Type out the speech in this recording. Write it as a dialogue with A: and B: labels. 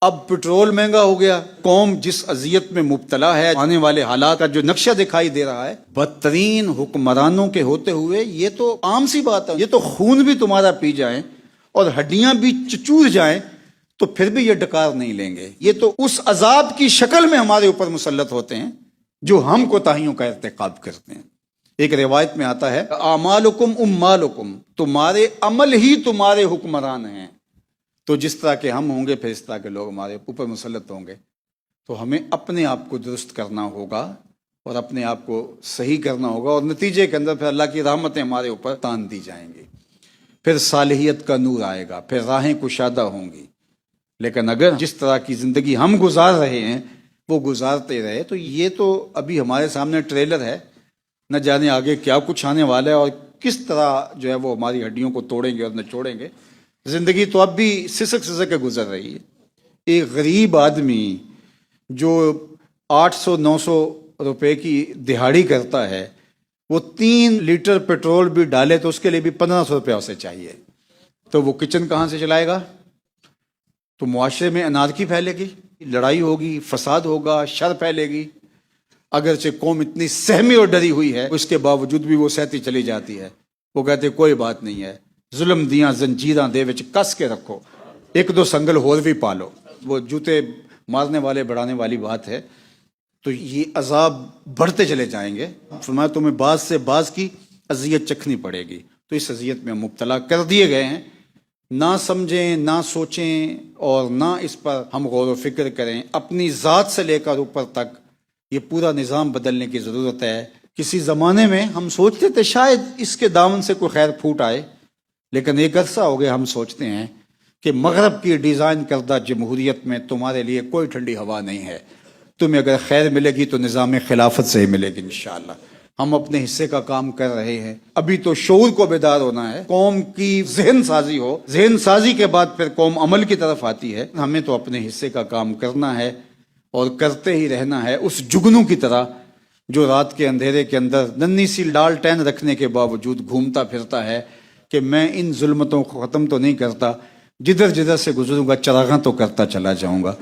A: اب पेट्रोल महंगा हो गया, कौम जिस अजियत में मुब्तला है, आने वाले हालात का जो नक्शा दिखाई दे रहा है, बदतरीन हुक्मरानों के होते हुए ये तो आम सी बात है। ये तो खून भी तुम्हारा पी जाए और हड्डियां भी चचूर जाएं तो फिर भी ये डकार नहीं लेंगे। ये तो उस अजाब की शक्ल में हमारे ऊपर मुसल्लत होते हैं जो हम कोताहियों का इर्तिकाब करते हैं। एक रिवायत में आता है, आमालुकुम उम्मालुकुम, तुम्हारे अमल ही तुम्हारे हुक्मरान हैं। तो जिस तरह के हम होंगे फिर इस तरह के लोग हमारे ऊपर मुसल्लत होंगे। तो हमें अपने आप को दुरुस्त करना होगा और अपने आप को सही करना होगा, और नतीजे के अंदर फिर अल्लाह की रहमतें हमारे ऊपर तान दी जाएंगी, फिर सालिहियत का नूर आएगा, फिर राहें कुशादा होंगी। लेकिन अगर जिस तरह की ज़िंदगी हम गुजार रहे हैं वो गुजारते रहे तो ये तो अभी हमारे सामने ट्रेलर है, न जाने आगे क्या कुछ आने वाला है और किस तरह जो है वो हमारी हड्डियों को तोड़ेंगे और निचोड़ेंगे। ज़िंदगी तो अब भी सिसक सिसक के गुजर रही है। एक गरीब आदमी जो 800-900 रुपए की दिहाड़ी करता है, वो 3 लीटर पेट्रोल भी डाले तो उसके लिए भी 1500 रुपया उसे चाहिए। तो वो किचन कहाँ से चलाएगा? तो मुआशरे में अनारकी फैलेगी, लड़ाई होगी, फसाद होगा, शर फैलेगी। अगरचे कौम इतनी सहमी और डरी हुई है, उसके बावजूद भी वो सहती चली जाती है। वो कहते कोई बात नहीं है, जुल्म दियां जंजीरां दे विच कस के रखो, एक दो संगल होर भी पालो। वो जूते मारने वाले बढ़ाने वाली बात है। तो ये अजाब बढ़ते चले जाएंगे। फरमाया तुम्हें बाज से बाज की अजियत चखनी पड़ेगी। तो इस अजियत में मुब्तला कर दिए गए हैं। ना समझें, ना सोचें और ना इस पर हम गौर व फिक्र करें। अपनी ज़ात से लेकर ऊपर तक ये पूरा निज़ाम बदलने की ज़रूरत है। किसी ज़माने में हम सोचते थे शायद इसके दामन से कोई खैर फूट आए, लेकिन एक अरसा हो गया हम सोचते हैं कि मगरब की डिज़ाइन करदा जमहूरियत में तुम्हारे लिए कोई ठंडी हवा नहीं है। तुम्हें अगर खैर मिलेगी तो निज़ाम खिलाफत से ही मिलेगी इंशाअल्लाह। हम अपने हिस्से का काम कर रहे हैं। अभी तो शऊर को बेदार होना है, कौम की जहन साजी हो, जहन साजी के बाद फिर कौम अमल की तरफ आती है। हमें तो अपने हिस्से का काम करना है और करते ही रहना है, उस जुगनू की तरह जो रात के अंधेरे के अंदर नन्ही सी लालटेन रखने के बावजूद घूमता फिरता है कि मैं इन जुल्मतों को ख़त्म तो नहीं करता, जिधर जिधर से गुजरूंगा चरागां तो करता चला जाऊंगा।